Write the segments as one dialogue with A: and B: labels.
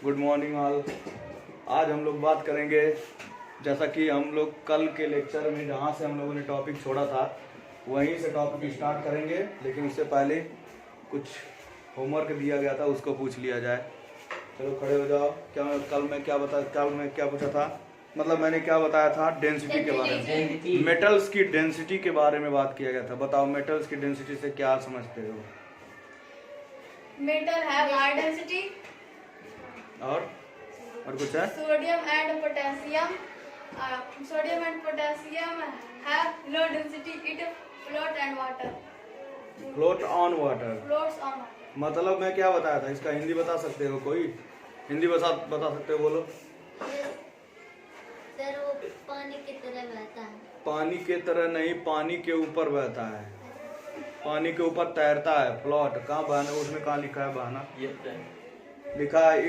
A: Good morning all. आज हम लोग बात करेंगे, जैसा कि हम लोग कल के लेक्चर में जहाँ से हम लोगों ने टॉपिक छोड़ा था वहीं से टॉपिक स्टार्ट करेंगे, लेकिन उससे पहले कुछ होमवर्क दिया गया था उसको पूछ लिया जाए। चलो खड़े हो जाओ। कल मैं क्या पूछा था, मतलब मैंने क्या बताया था? डेंसिटी के बारे में, मेटल्स की डेंसिटी के बारे में बात किया गया था। बताओ मेटल्स की डेंसिटी से क्या समझते हो?
B: मेटल हैव हाई डेंसिटी
A: और कुछ है?
B: Sodium and potassium have low density, it float and water
A: float on water.
B: Floats on.
A: मतलब मैं क्या बताया था, इसका हिंदी बता सकते हो? कोई हिंदी बता सकते हो? बोलो।
C: सर वो पानी की तरह बहता है।
A: पानी के तरह नहीं, पानी के ऊपर बहता है, पानी के ऊपर तैरता है। फ्लोट कहाँ बहना, उसमें कहाँ लिखा है बहना? लिखा है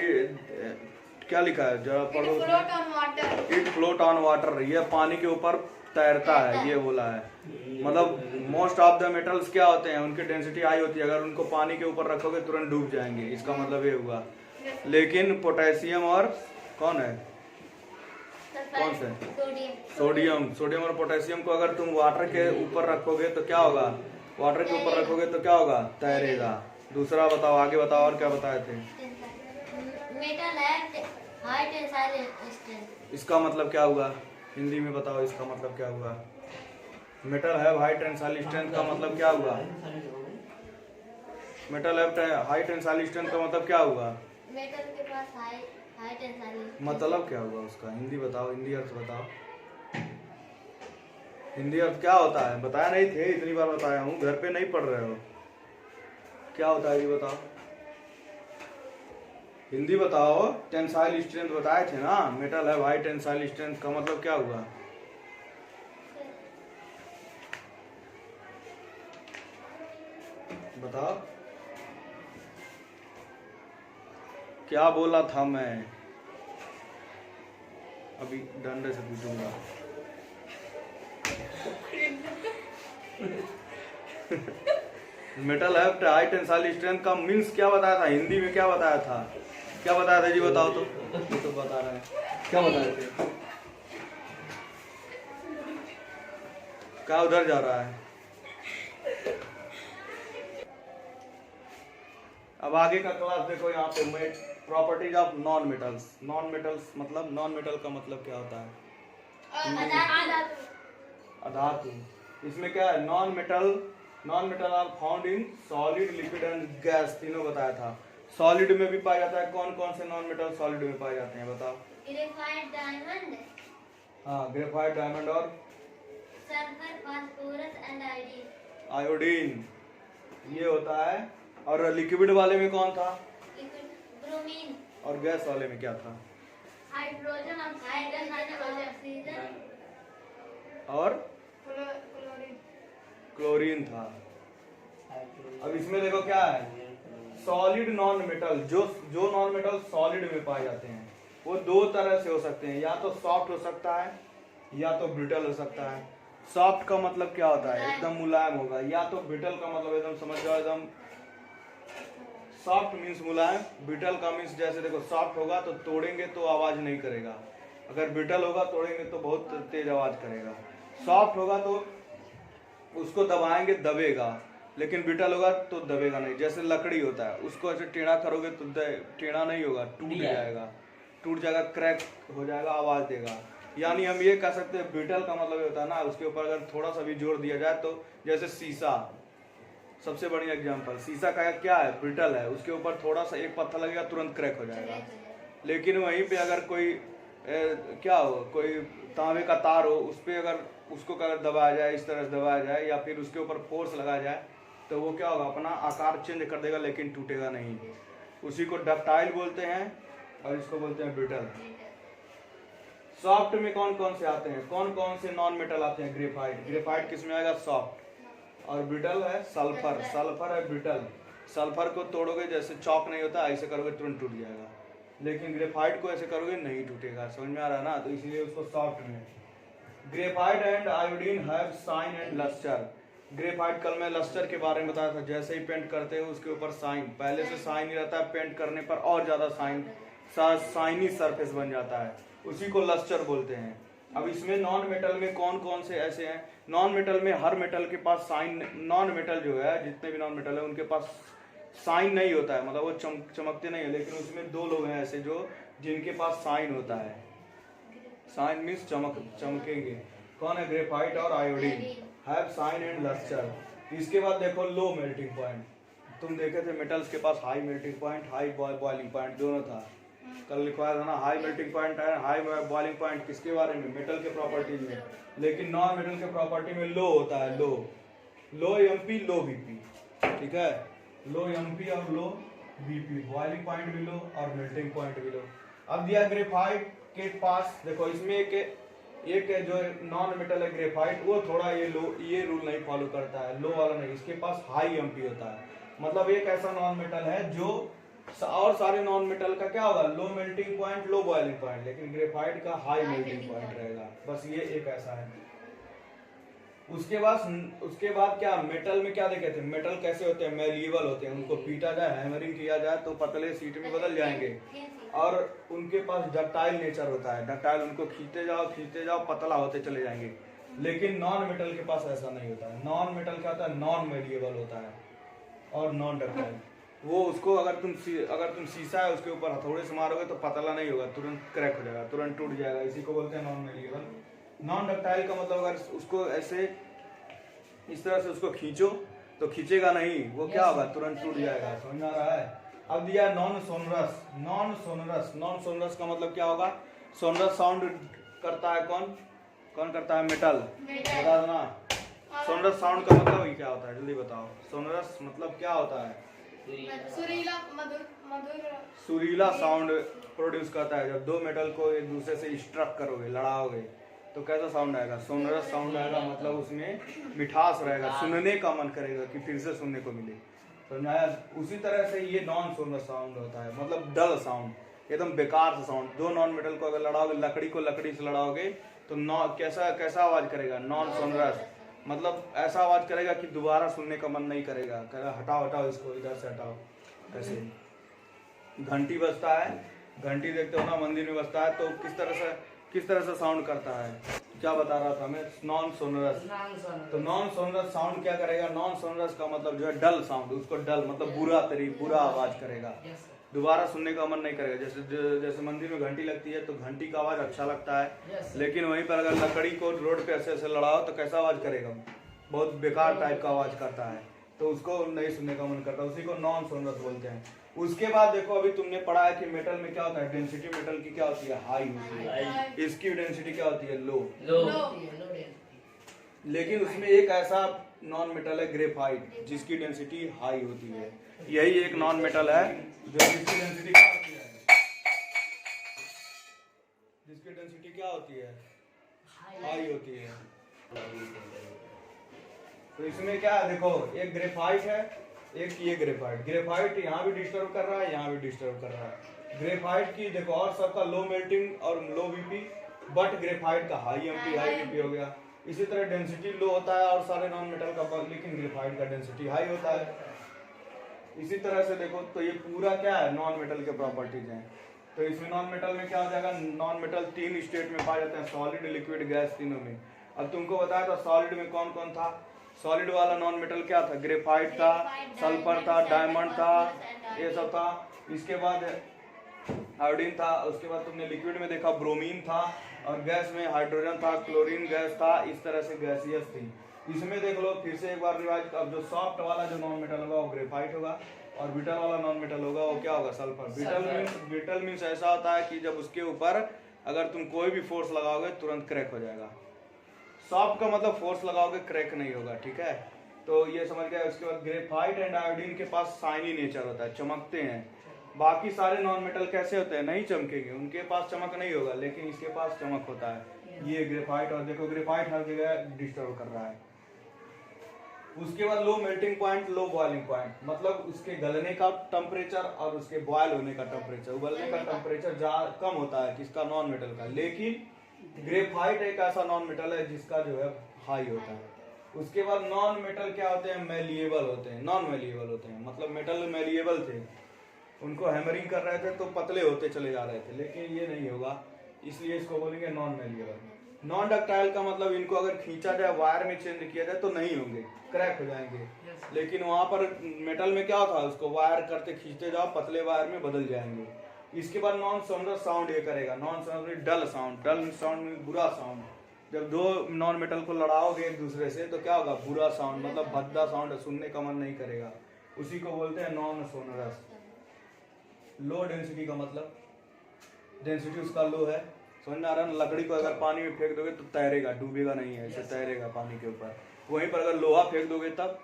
A: क्या लिखा है जरा पढ़ो।
B: Float on water.
A: It float on water, ये पानी के ऊपर तैरता है, ये बोला है। मतलब मोस्ट ऑफ द मेटल्स क्या होते हैं, उनकी डेंसिटी हाई होती है, अगर उनको पानी के ऊपर रखोगे तुरंत डूब जाएंगे, इसका मतलब ये हुआ। लेकिन पोटेशियम और कौन है, कौन से? सोडियम और पोटेशियम को अगर तुम वाटर के ऊपर रखोगे तो क्या होगा? वाटर के ऊपर रखोगे तो क्या होगा? तैरेगा। दूसरा बताओ, आगे बताओ और क्या बताए थे?
C: मेटल है हाई टेंसाइल स्ट्रेंथ।
A: इसका मतलब क्या हुआ? हिंदी में बताओ इसका मतलब क्या हुआ? मेटल है हाई टेंसाइल स्ट्रेंथ का मतलब क्या हुआ? मेटल है हाई टेंसाइल स्ट्रेंथ का मतलब क्या हुआ?
C: मेटल के पास हाई टेंसाइल
A: मतलब क्या हुआ उसका? हिंदी बताओ, हिंदी अर्थ बताओ। हिंदी अर्थ क्या होता है? बताया नहीं थे? इतनी बार बताया हूँ, घर पे नहीं पढ़ रहे हो? क्या होता है ये बताओ, हिंदी बताओ। टेंसाइल स्ट्रेंथ बताए थे ना, मेटल है हाई टेंसाइल स्ट्रेंथ का मतलब क्या हुआ? बताओ क्या बोला था मैं? अभी डंडे से पूछूंगा। मेटल है हाई टेंसाइल स्ट्रेंथ का मीन्स क्या बताया था? हिंदी में क्या बताया था? क्या बताया था जी? बताओ तो। ये तो बता रहे हैं, क्या बताए थे? क्या उधर जा रहा है? अब आगे का क्लास देखो, यहाँ पे मैं properties of non metals. Non metals मतलब, नॉन मेटल का मतलब क्या होता है? अधातु। इसमें क्या है? Non metal are found in solid, liquid and gas, तीनों बताया था। सॉलिड में भी पाया जाता है। कौन कौन से नॉन मेटल सॉलिड में पाए जाते हैं बताओ?
C: ग्रेफाइट डायमंड,
A: हाँ, ग्रेफाइट, डायमंड और
C: सल्फर, फास्फोरस एंड
A: आयोडीन, ये होता है। और लिक्विड वाले में कौन था?
C: ब्रोमीन,
A: और गैस वाले में क्या था?
C: हाइड्रोजन, ऑक्सीजन
A: और
B: क्लोरीन।
A: क्लोरीन था। अब इसमें देखो क्या है, सॉलिड नॉन मेटल। जो नॉन मेटल सॉलिड में पाए जाते हैं वो दो तरह से हो सकते हैं, या तो सॉफ्ट हो सकता है या तो ब्रिटल हो सकता है। सॉफ्ट का मतलब क्या होता है? एकदम मुलायम होगा। या तो ब्रिटल का मतलब एकदम समझ जाओ, एकदम सॉफ्ट मीन्स मुलायम। ब्रिटल का मीन्स जैसे देखो, सॉफ्ट होगा तो तोड़ेंगे तो आवाज नहीं करेगा, अगर ब्रिटल होगा तोड़ेंगे तो बहुत तेज आवाज करेगा। सॉफ्ट होगा तो उसको दबाएंगे दबेगा, लेकिन ब्रिटल होगा तो दबेगा नहीं। जैसे लकड़ी होता है, उसको ऐसे टेढ़ा करोगे तो टेढ़ा नहीं होगा, टूट जाएगा, क्रैक हो जाएगा, आवाज देगा। यानी हम ये कह सकते हैं ब्रिटल का मतलब होता है ना, उसके ऊपर अगर थोड़ा सा भी जोर दिया जाए तो, जैसे शीशा, सबसे बढ़िया एग्जांपल, शीशा का क्या है? ब्रिटल है। उसके ऊपर थोड़ा सा एक पत्थर लगेगा तुरंत क्रैक हो जाएगा। लेकिन वहीं पे अगर कोई क्या हो, कोई तांबे का तार हो, उस पर अगर उसको अगर दबाया जाए, इस तरह से दबाया जाए या फिर उसके ऊपर फोर्स लगाया जाए तो वो क्या होगा? अपना आकार चेंज कर देगा, लेकिन टूटेगा नहीं। उसी को डक्टाइल बोलते हैं और इसको बोलते हैं ब्रिटल। सॉफ्ट में कौन कौन से आते हैं? कौन कौन से नॉन मेटल आते हैं? ग्रेफाइट किस में आएगा? सॉफ्ट। और ब्रिटल है सल्फर, सल्फर है ब्रिटल। सल्फर को तोड़ोगे जैसे चॉक नहीं होता, ऐसे करोगे तुरंत टूट जाएगा, लेकिन ग्रेफाइट को ऐसे करोगे नहीं टूटेगा। समझ में आ रहा है ना? तो इसलिए उसको सॉफ्ट में। Graphite and iodine have shine and lustre. Graphite, कल मैं लस्टर के बारे में बताया था, जैसे ही पेंट करते हो उसके ऊपर साइन, पहले से साइन ही रहता है, पेंट करने पर और ज्यादा साइन शाइनी सरफेस बन जाता है, उसी को लस्टर बोलते हैं। अब इसमें नॉन मेटल में कौन कौन से ऐसे हैं? नॉन मेटल में हर मेटल के पास साइन, नॉन मेटल जो है जितने भी नॉन मेटल है उनके पास साइन नहीं होता है, मतलब वो चमकते नहीं है, लेकिन उसमें दो लोग हैं ऐसे जो जिनके पास साइन होता है। साइन मीन्स चमकेंगे। कौन है? ग्रेफाइट और iodine have shine and lustre. इसके बाद देखो लो मेल्टिंग पॉइंट। तुम देखे थे मेटल्स के पास high melting point, high boiling point दोनों था, कल लिखवाया था ना। हाई मेल्टिंग पॉइंट है, हाई बॉइलिंग पॉइंट किसके बारे में? मेटल के प्रॉपर्टीज में। लेकिन नॉन मेटल के प्रॉपर्टी में लो होता है, लो एमपी लो बीपी, ठीक है। लो एमपी और लो बीपी, बॉइलिंग पॉइंट भी लो और मेल्टिंग पॉइंट भी लो। अब दिया ग्रेफाइट के पास, देखो इसमें एक जो नॉन मेटल है ग्रेफाइट, वो थोड़ा ये रूल नहीं फॉलो करता है, लो वाला नहीं, इसके पास हाई एमपी होता है। मतलब एक ऐसा नॉन मेटल है जो, और सारे नॉन मेटल का क्या होगा? Low melting point, low boiling point, लेकिन ग्रेफाइट का हाई मेल्टिंग पॉइंट रहेगा। बस ये एक ऐसा है। उसके बाद क्या मेटल में क्या देखे थे? मेटल कैसे होते हैं? मैलिएबल होते हैं, उनको पीटा जाए, हैमरिंग किया जाए तो पतले सीट में बदल जाएंगे। और उनके पास डक्टाइल नेचर होता है, डक्टाइल, उनको खींचते जाओ पतला होते चले जाएंगे। लेकिन नॉन मेटल के पास ऐसा नहीं होता है। नॉन मेटल क्या होता है? नॉन मैलिएबल होता है और नॉन डक्टाइल। वो उसको अगर तुम शीशा है उसके ऊपर हथौड़े से मारोगे तो पतला नहीं होगा, तुरंत क्रैक हो जाएगा, तुरंत टूट जाएगा। इसी को बोलते हैं नॉन मैलिएबल। नॉन डक्टाइल का मतलब अगर उसको ऐसे इस तरह से उसको खींचो तो खींचेगा नहीं, वो क्या होगा? तुरंत टूट जाएगा। समझ आ रहा है? अब दिया नॉन सोनरस। नॉन सोनरस का मतलब क्या होगा? सोनरस साउंड करता है कौन करता है? मेटल। बता दो ना, सोनरस साउंड का मतलब क्या होता है? जल्दी बताओ। सोनरस मतलब क्या होता है? सुरीला साउंड प्रोड्यूस करता है। जब दो मेटल को एक दूसरे से स्ट्रक करोगे, लड़ाओगे, तो कैसा साउंड आएगा? सोनरस साउंड आएगा। मतलब उसमें मिठास रहेगा, सुनने का मन करेगा कि फिर से सुनने को मिले। समझाया? उसी तरह से ये नॉन सोनरस साउंड होता है, मतलब डल साउंड, एकदम बेकार सा साउंड। दो नॉन मेटल को अगर लड़ाओगे, लकड़ी को लकड़ी से लड़ाओगे तो कैसा आवाज करेगा? Non sonorous. मतलब ऐसा आवाज करेगा कि दोबारा सुनने का मन नहीं करेगा, कहेगा हटाओ इसको, इधर से हटाओ। ऐसे घंटी बजता है, घंटी देखते हो ना मंदिर में बजता है, तो किस तरह से साउंड करता है? क्या बता रहा था मैं? Non sonorous. तो नॉन सोनरस साउंड क्या करेगा? नॉन सोनरस का मतलब जो है डल साउंड, उसको डल मतलब बुरा आवाज करेगा, दोबारा सुनने का मन नहीं करेगा। जैसे मंदिर में घंटी लगती है तो घंटी का आवाज अच्छा लगता है, लेकिन वहीं पर अगर लकड़ी को रोड पे ऐसे लड़ाओ तो कैसा आवाज करेगा? बहुत बेकार टाइप का आवाज करता है, तो उसको नहीं सुनने का मन करता, उसी को नॉन सोनरस बोलते हैं। उसके बाद देखो, अभी तुमने पढ़ा है कि मेटल में क्या होता है? डेंसिटी मेटल की क्या होती है? हाई होती है। इसकी डेंसिटी क्या होती है? लो। लेकिन उसमें एक ऐसा नॉन मेटल है ग्रेफाइट, जिसकी डेंसिटी हाई होती है। यही एक नॉन मेटल है जिसकी डेंसिटी क्या होती है? जिसकी डेंसिटी क्या होती है? हाई होती है। तो इसमें क्या है? देखो, एक ग्रेफाइट है, एक ये ग्रेफाइट यहाँ भी डिस्टर्ब कर रहा है, यहाँ भी डिस्टर्ब कर रहा है। ग्रेफाइट की देखो, और सबका लो मेल्टिंग और लो बीपी, बट ग्रेफाइट का हाई एमपी हो गया। इसी तरह डेंसिटी लो होता है और सारे नॉन मेटल का, लेकिन ग्रेफाइट का डेंसिटी हाई होता है। इसी तरह से देखो, तो ये पूरा क्या है? नॉन मेटल के प्रॉपर्टीज हैं। तो इसमें नॉन मेटल में क्या हो जाएगा? नॉन मेटल 3 स्टेट में पाए जाते हैं, सॉलिड, लिक्विड, गैस, तीनों में। अब तुमको बताया था सॉलिड में कौन कौन था। सॉलिड वाला नॉन मेटल क्या था? ग्रेफाइट था, सल्फर था, डायमंड था, ये सब था। इसके बाद आयोडीन था। उसके बाद तुमने लिक्विड में देखा ब्रोमीन था, और गैस में हाइड्रोजन था, क्लोरीन गैस था। इस तरह से गैसियस थी। इसमें देख लो फिर से एक बार रिवाइज। अब जो सॉफ्ट वाला जो नॉन मेटल होगा वो ग्रेफाइट होगा, और बीटल वाला नॉन मेटल होगा वो क्या होगा? सल्फर। बीटल मीन्स ऐसा होता है कि जब उसके ऊपर अगर तुम कोई भी फोर्स लगाओगे तुरंत क्रैक हो जाएगा। सॉफ्ट का मतलब फोर्स लगाओगे क्रैक नहीं होगा, ठीक है। तो ये समझ गया। उसके बाद ग्रेफाइट एंड आयोडीन के पास शाइनी नेचर होता है, चमकते हैं। बाकी सारे नॉन मेटल कैसे होते हैं? नहीं चमकेंगे, उनके पास चमक नहीं होगा, लेकिन इसके पास चमक होता है। ये ग्रेफाइट, और देखो ग्रेफाइट हर जगह डिस्टर्ब कर रहा है। उसके बाद low melting point, low boiling point, मतलब उसके गलने का टेम्परेचर और उसके बॉयल होने का टेम्परेचर। उबलने का टेम्परेचर कम होता है किसका? नॉन मेटल का। लेकिन ग्रेफाइट एक ऐसा नॉन मेटल है जिसका जो है हाई होता है। उसके बाद नॉन मेटल क्या होते हैं? मैलिएबल होते हैं, नॉन मैलिएबल होते हैं। मतलब मेटल मैलिएबल थे, उनको हैमरिंग कर रहे थे तो पतले होते चले जा रहे थे, लेकिन ये नहीं होगा, इसलिए इसको बोलेंगे नॉन मैलिएबल। नॉन डक्टाइल का मतलब इनको अगर खींचा जाए, वायर में चेंज किया जाए तो नहीं होंगे, क्रैक हो जाएंगे। लेकिन वहां पर मेटल में क्या था, उसको वायर करते खींचते जाओ, पतले वायर में बदल जाएंगे। इसके बाद नॉन सोनरस साउंड ये करेगा। नॉन सोनरस डल साउंड, डल साउंड में बुरा साउंड। जब दो नॉन मेटल को लड़ाओगे एक दूसरे से तो क्या होगा, बुरा साउंड, मतलब भद्दा साउंड, सुनने का मन नहीं करेगा, उसी को बोलते हैं नॉन सोनरस। लो डेंसिटी का मतलब, डेंसिटी उसका लो है, समझ में आ रहा है ना। लकड़ी को अगर पानी में फेंक दोगे तो तैरेगा, डूबेगा नहीं है, ऐसे तैरेगा पानी के ऊपर। वहीं पर अगर लोहा फेंक दोगे तब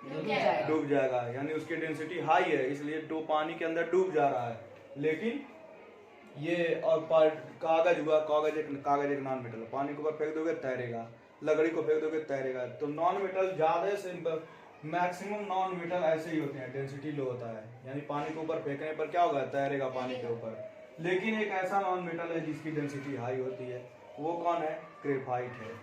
A: डूब जाएगा, यानी उसकी डेंसिटी हाई है, इसलिए तो पानी के अंदर डूब जा रहा है। लेकिन ये और कागज हुआ, कागज एक नॉन मेटल, पानी के ऊपर फेंक दोगे तैरेगा, लकड़ी को फेंक दोगे तैरेगा। तो नॉन मेटल ज्यादा से मैक्सिमम नॉन मेटल ऐसे ही होते हैं, डेंसिटी लो होता है, यानी पानी के ऊपर फेंकने पर क्या होगा, तैरेगा पानी के ऊपर। लेकिन एक ऐसा नॉन मेटल है जिसकी डेंसिटी हाई होती है, वो कौन है, ग्रेफाइट है।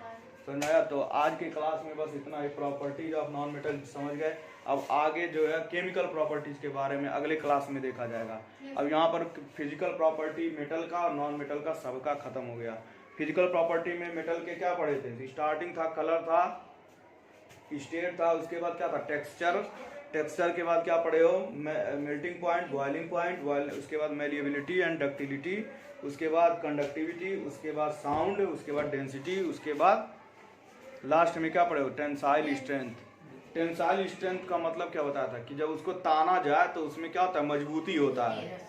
A: तो नया, तो आज के क्लास में बस इतना ही, प्रॉपर्टीज ऑफ नॉन मेटल समझ गए। अब आगे जो है केमिकल प्रॉपर्टीज के बारे में अगले क्लास में देखा जाएगा। अब यहाँ पर फिजिकल प्रॉपर्टी मेटल का और नॉन मेटल का सबका खत्म हो गया। फिजिकल प्रॉपर्टी में मेटल के क्या पढ़े थे, स्टार्टिंग था कलर था, स्टेट था, उसके बाद क्या था, टेक्सचर, टेक्सचर के बाद क्या पढ़े हो, मेल्टिंग पॉइंट, बॉइलिंग पॉइंट, उसके बाद मेलिएबिलिटी एंड डक्टिलिटी, उसके बाद कंडक्टिविटी, उसके बाद साउंड, उसके बाद डेंसिटी, उसके बाद लास्ट में क्या पढ़े हो, टेंसाइल स्ट्रेंथ। टेंसाइल स्ट्रेंथ का मतलब क्या बताया था कि जब उसको ताना जाए तो उसमें क्या होता है, मजबूती होता है।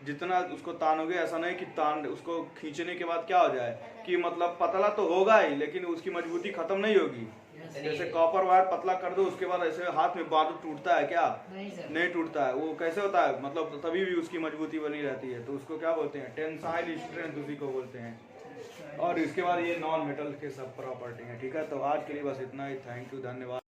A: जितना उसको तानोगे, ऐसा नहीं कि तान उसको खींचने के बाद क्या हो जाए कि मतलब पतला तो होगा ही लेकिन उसकी मजबूती खत्म नहीं होगी। जैसे कॉपर वायर पतला कर दो उसके बाद ऐसे हाथ में बांधो, टूटता है क्या, नहीं टूटता है। वो कैसे होता है, मतलब तभी भी उसकी मजबूती बनी रहती है, तो उसको क्या बोलते हैं, टेंसाइल स्ट्रेंथ, उसी को बोलते हैं। और इसके बाद ये नॉन मेटल के सब प्रॉपर्टी है। ठीक है, तो आज के लिए बस इतना ही। थैंक यू, धन्यवाद।